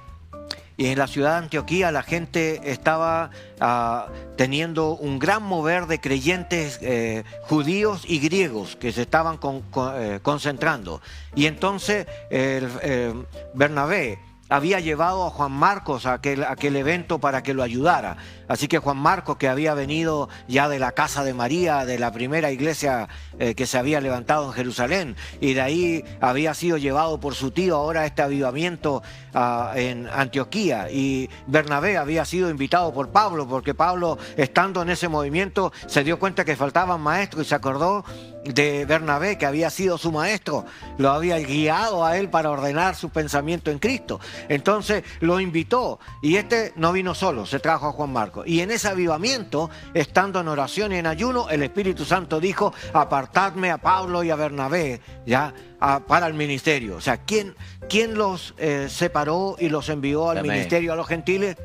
Y en la ciudad de Antioquía la gente estaba teniendo un gran mover de creyentes judíos y griegos que se estaban concentrando. Y entonces Bernabé había llevado a Juan Marcos a aquel evento para que lo ayudara. Así que Juan Marcos, que había venido ya de la casa de María, de la primera iglesia que se había levantado en Jerusalén, y de ahí había sido llevado por su tío ahora a este avivamiento en Antioquía. Y Bernabé había sido invitado por Pablo, porque Pablo, estando en ese movimiento, se dio cuenta que faltaban maestros y se acordó de Bernabé, que había sido su maestro, lo había guiado a él para ordenar su pensamiento en Cristo. Entonces lo invitó, y no vino solo, se trajo a Juan Marcos. Y en ese avivamiento, estando en oración y en ayuno, el Espíritu Santo dijo: apartadme a Pablo y a Bernabé, ¿ya? Para el ministerio. O sea, ¿quién los separó y los envió al Amén. ministerio a los gentiles?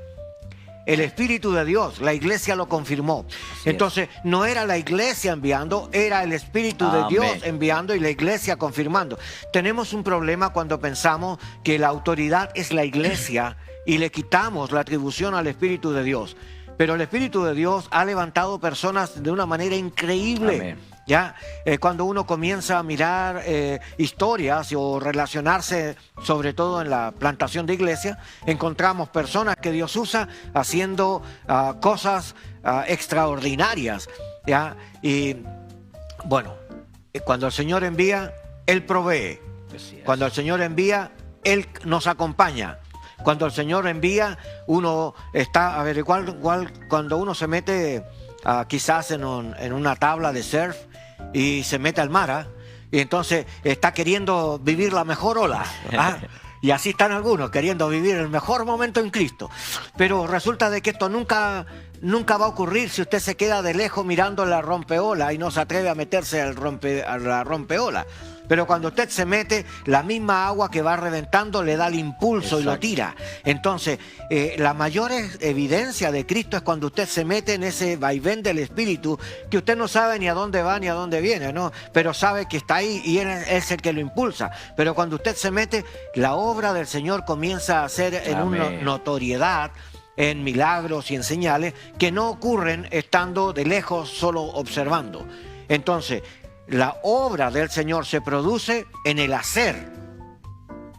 El Espíritu de Dios. La iglesia lo confirmó. Así Entonces, no era la iglesia enviando, era el Espíritu de Amén. Dios enviando y la iglesia confirmando. Tenemos un problema cuando pensamos que la autoridad es la iglesia y le quitamos la atribución al Espíritu de Dios. Pero el Espíritu de Dios ha levantado personas de una manera increíble. Amén. ¿Ya? Cuando uno comienza a mirar historias o relacionarse, sobre todo en la plantación de iglesia, encontramos personas que Dios usa haciendo cosas extraordinarias, ¿ya? Y bueno, cuando el Señor envía, Él provee. Cuando el Señor envía, Él nos acompaña. Cuando el Señor envía, uno está, a ver, cuando uno se mete quizás en una tabla de surf y se mete al mar, y entonces está queriendo vivir la mejor ola, y así están algunos queriendo vivir el mejor momento en Cristo, pero resulta de que esto nunca va a ocurrir si usted se queda de lejos mirando la rompeola y no se atreve a meterse a la rompeola. Pero cuando usted se mete, la misma agua que va reventando le da el impulso y lo tira. Entonces, la mayor evidencia de Cristo es cuando usted se mete en ese vaivén del Espíritu, que usted no sabe ni a dónde va ni a dónde viene, ¿no? Pero sabe que está ahí y Él es el que lo impulsa. Pero cuando usted se mete, la obra del Señor comienza a ser en una notoriedad, en milagros y en señales que no ocurren estando de lejos solo observando. Entonces, la obra del Señor se produce en el hacer,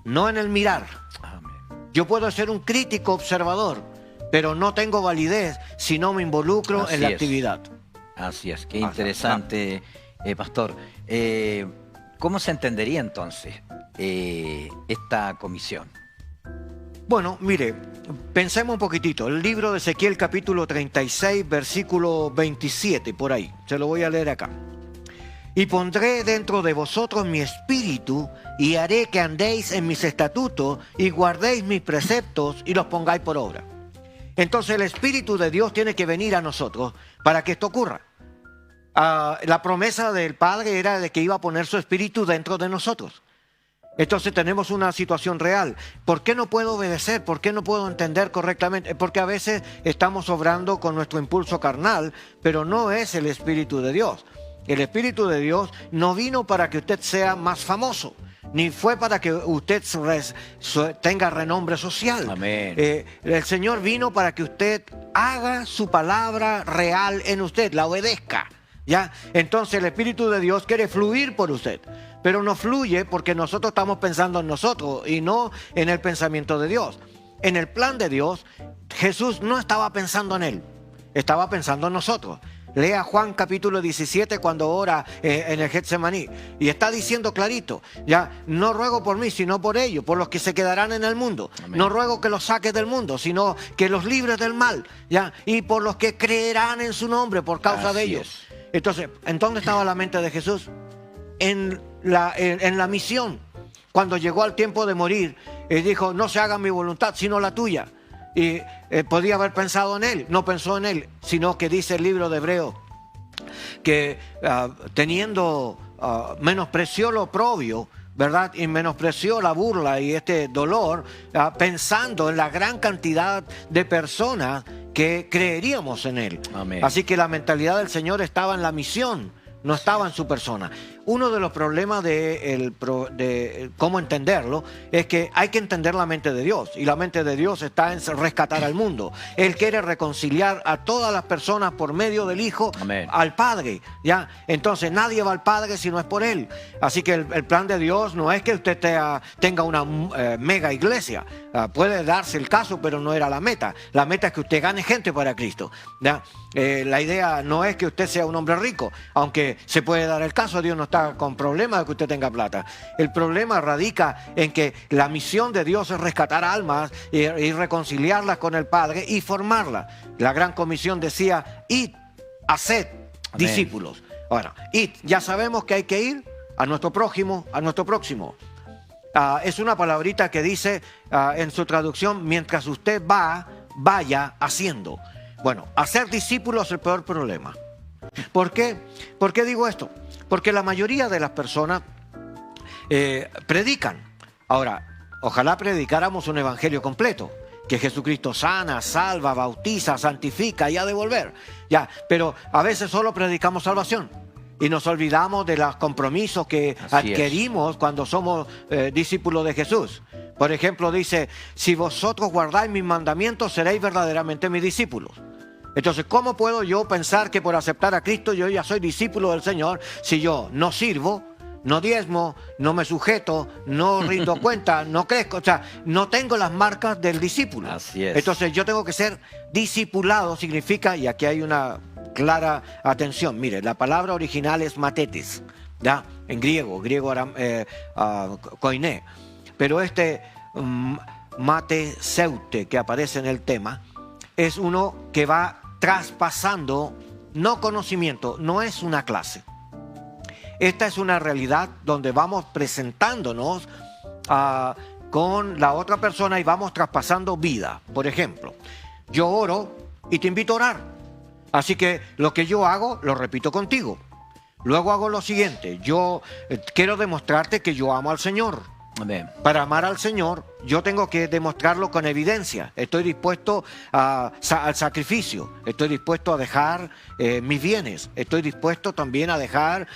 no en el mirar. Amén. Yo puedo ser un crítico observador, pero no tengo validez si no me involucro Así en la es. actividad. Así es, qué interesante, pastor. ¿Cómo se entendería entonces esta comisión? Bueno, mire, pensemos un poquitito. El libro de Ezequiel capítulo 36, versículo 27, por ahí. Se lo voy a leer acá. Y pondré dentro de vosotros mi espíritu y haré que andéis en mis estatutos y guardéis mis preceptos y los pongáis por obra. Entonces el Espíritu de Dios tiene que venir a nosotros para que esto ocurra. La promesa del Padre era de que iba a poner su espíritu dentro de nosotros. Entonces tenemos una situación real. ¿Por qué no puedo obedecer? ¿Por qué no puedo entender correctamente? Porque a veces estamos obrando con nuestro impulso carnal, pero no es el Espíritu de Dios. El Espíritu de Dios no vino para que usted sea más famoso, ni fue para que usted tenga renombre social. Amén. El Señor vino para que usted haga su palabra real en usted, la obedezca. ¿Ya? Entonces el Espíritu de Dios quiere fluir por usted, pero no fluye porque nosotros estamos pensando en nosotros y no en el pensamiento de Dios. En el plan de Dios, Jesús no estaba pensando en Él, estaba pensando en nosotros. Lea Juan capítulo 17 cuando ora en el Getsemaní y está diciendo clarito, ya, no ruego por mí sino por ellos, por los que se quedarán en el mundo. Amén. No ruego que los saques del mundo, sino que los libres del mal, ya, y por los que creerán en su nombre por causa de ellos. Entonces, ¿en dónde estaba la mente de Jesús? En la misión. Cuando llegó al tiempo de morir, dijo, no se haga mi voluntad, sino la tuya. Y podía haber pensado en Él, no pensó en Él, sino que dice el libro de Hebreos, que menospreció lo oprobio, ¿verdad? Y menospreció la burla y este dolor, pensando en la gran cantidad de personas que creeríamos en Él. Amén. Así que la mentalidad del Señor estaba en la misión, no estaba en su persona. Uno de los problemas de cómo entenderlo es que hay que entender la mente de Dios. Y la mente de Dios está en rescatar al mundo. Él quiere reconciliar a todas las personas por medio del Hijo. Amén. Al Padre. ¿Ya? Entonces nadie va al Padre si no es por Él. Así que el plan de Dios no es que usted tenga una mega iglesia. Puede darse el caso, pero no era la meta. La meta es que usted gane gente para Cristo. ¿Ya? La idea no es que usted sea un hombre rico, aunque se puede dar el caso. Dios no está con problemas de que usted tenga plata. El problema radica en que la misión de Dios es rescatar almas y reconciliarlas con el Padre y formarlas. La gran comisión decía, id, haced discípulos. Ahora, id, ya sabemos que hay que ir a nuestro prójimo, a nuestro próximo. Es una palabrita que dice en su traducción, mientras usted vaya haciendo. Bueno, hacer discípulos es el peor problema. ¿Por qué? ¿Por qué digo esto? Porque la mayoría de las personas predican. Ahora, ojalá predicáramos un evangelio completo, que Jesucristo sana, salva, bautiza, santifica y ha de volver. Ya, pero a veces solo predicamos salvación y nos olvidamos de los compromisos que adquirimos cuando somos discípulos de Jesús. Por ejemplo, dice, si vosotros guardáis mis mandamientos, seréis verdaderamente mis discípulos. Entonces, ¿cómo puedo yo pensar que por aceptar a Cristo yo ya soy discípulo del Señor si yo no sirvo, no diezmo, no me sujeto, no rindo cuenta, no crezco? O sea, no tengo las marcas del discípulo. Así es. Entonces, yo tengo que ser discipulado, significa, y aquí hay una clara atención, mire, la palabra original es matetes, ¿ya? En griego koiné. Pero mateseute que aparece en el tema es uno que va traspasando, no conocimiento, no es una clase. Esta es una realidad donde vamos presentándonos con la otra persona y vamos traspasando vida. Por ejemplo, yo oro y te invito a orar. Así que lo que yo hago, lo repito contigo. Luego hago lo siguiente, yo quiero demostrarte que yo amo al Señor. Amén. Para amar al Señor, yo tengo que demostrarlo con evidencia. Estoy dispuesto al sacrificio. Estoy dispuesto a dejar mis bienes. Estoy dispuesto también a dejar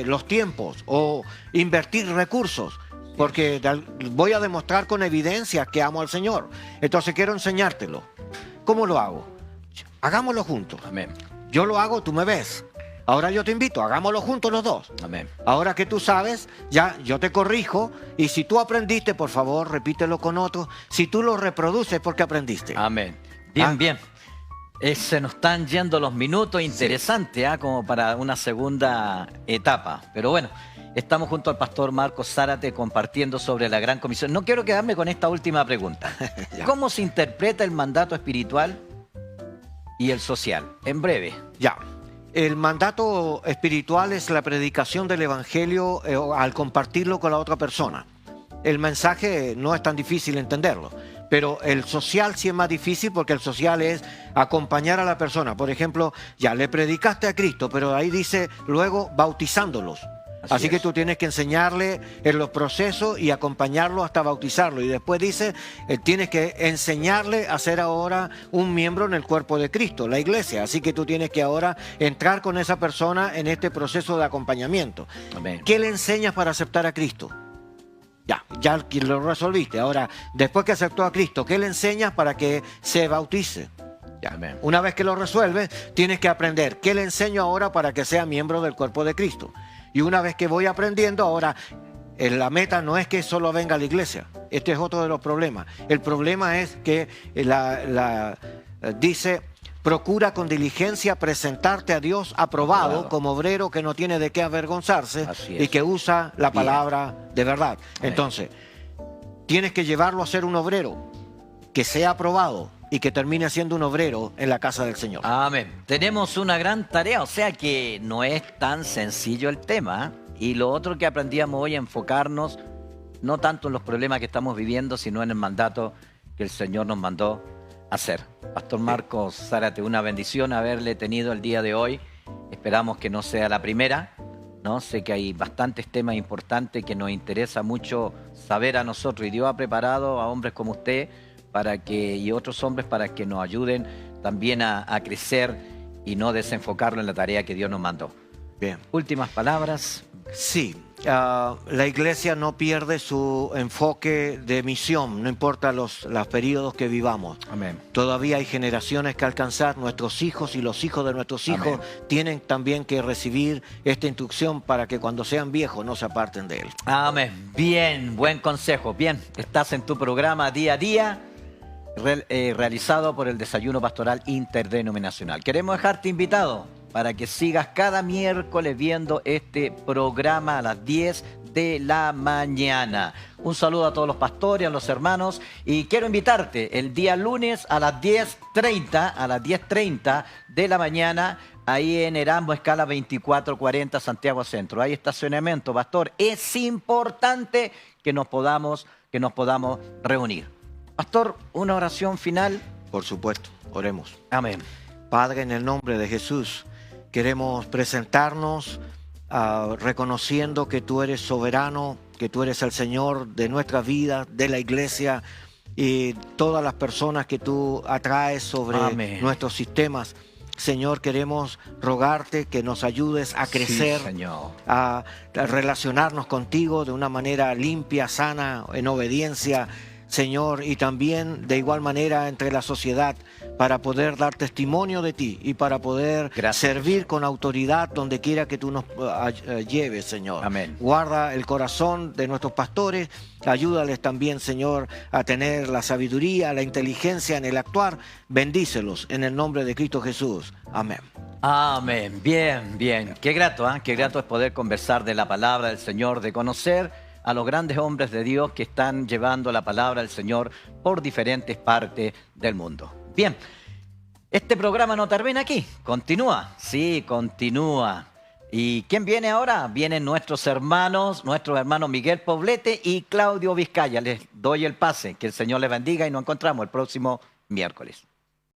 los tiempos o invertir recursos. Porque voy a demostrar con evidencia que amo al Señor. Entonces quiero enseñártelo. ¿Cómo lo hago? Hagámoslo juntos. Amén. Yo lo hago, tú me ves. Ahora yo te invito, hagámoslo juntos los dos. Amén. Ahora que tú sabes, ya yo te corrijo. Y si tú aprendiste, por favor, repítelo con otros. Si tú lo reproduces, porque aprendiste. Amén. Bien, bien. Se nos están yendo los minutos interesantes, como para una segunda etapa. Pero bueno, estamos junto al pastor Marcos Zárate compartiendo sobre la Gran Comisión. No quiero quedarme con esta última pregunta. ¿Cómo se interpreta el mandato espiritual y el social? En breve. Ya. El mandato espiritual es la predicación del Evangelio al compartirlo con la otra persona. El mensaje no es tan difícil entenderlo, pero el social sí es más difícil porque el social es acompañar a la persona. Por ejemplo, ya le predicaste a Cristo, pero ahí dice luego bautizándolos. Así que tú tienes que enseñarle en los procesos y acompañarlo hasta bautizarlo. Y después dice, tienes que enseñarle a ser ahora un miembro en el cuerpo de Cristo, la iglesia. Así que tú tienes que ahora entrar con esa persona en este proceso de acompañamiento. Amén. ¿Qué le enseñas para aceptar a Cristo? Ya lo resolviste. Ahora, después que aceptó a Cristo, ¿qué le enseñas para que se bautice? Ya. Amén. Una vez que lo resuelves, tienes que aprender. ¿Qué le enseño ahora para que sea miembro del cuerpo de Cristo? Y una vez que voy aprendiendo, ahora la meta no es que solo venga a la iglesia. Este es otro de los problemas. El problema es que dice, procura con diligencia presentarte a Dios aprobado como obrero que no tiene de qué avergonzarse y que usa la palabra de verdad. Amén. Entonces, tienes que llevarlo a ser un obrero que sea aprobado y que termine siendo un obrero en la casa del Señor. Amén. Tenemos una gran tarea, o sea que no es tan sencillo el tema. Y lo otro que aprendíamos hoy, enfocarnos no tanto en los problemas que estamos viviendo, sino en el mandato que el Señor nos mandó hacer. Pastor Marcos Zárate, una bendición haberle tenido el día de hoy. Esperamos que no sea la primera, ¿no? Sé que hay bastantes temas importantes que nos interesa mucho saber a nosotros. Y Dios ha preparado a hombres como usted y otros hombres para que nos ayuden también a crecer y no desenfocarlo en la tarea que Dios nos mandó. Bien. Últimas palabras. Sí, la iglesia no pierde su enfoque de misión, no importa los periodos que vivamos. Amén. Todavía hay generaciones que alcanzar, nuestros hijos y los hijos de nuestros hijos Amén. tienen también que recibir esta instrucción para que cuando sean viejos no se aparten de él. Amén. Bien, buen consejo. Bien, estás en tu programa Día a Día, realizado por el Desayuno Pastoral Interdenominacional. Queremos dejarte invitado para que sigas cada miércoles viendo este programa a las 10 de la mañana. Un saludo a todos los pastores, a los hermanos, y quiero invitarte el día lunes a las 10:30 de la mañana, ahí en Erasmo, escala 2440, Santiago Centro. Hay estacionamiento, pastor. Es importante que nos podamos reunir. Pastor, una oración final. Por supuesto, oremos. Amén. Padre, en el nombre de Jesús, queremos presentarnos reconociendo que tú eres soberano, que tú eres el Señor de nuestra vida, de la iglesia y todas las personas que tú atraes sobre Amén. nuestros sistemas. Señor, queremos rogarte que nos ayudes a crecer, Sí, Señor. a relacionarnos contigo de una manera limpia, sana, en obediencia, Señor, y también de igual manera entre la sociedad, para poder dar testimonio de ti y para poder servir con autoridad donde quiera que tú nos lleves, Señor. Amén. Guarda el corazón de nuestros pastores, ayúdales también, Señor, a tener la sabiduría, la inteligencia en el actuar. Bendícelos en el nombre de Cristo Jesús. Amén. Amén. Bien, bien. Qué grato, Qué grato es poder conversar de la palabra del Señor, de conocer a los grandes hombres de Dios que están llevando la palabra del Señor por diferentes partes del mundo. Bien, este programa no termina aquí, continúa, sí, continúa. ¿Y quién viene ahora? Vienen nuestros hermanos Miguel Poblete y Claudio Vizcaya. Les doy el pase, que el Señor les bendiga y nos encontramos el próximo miércoles.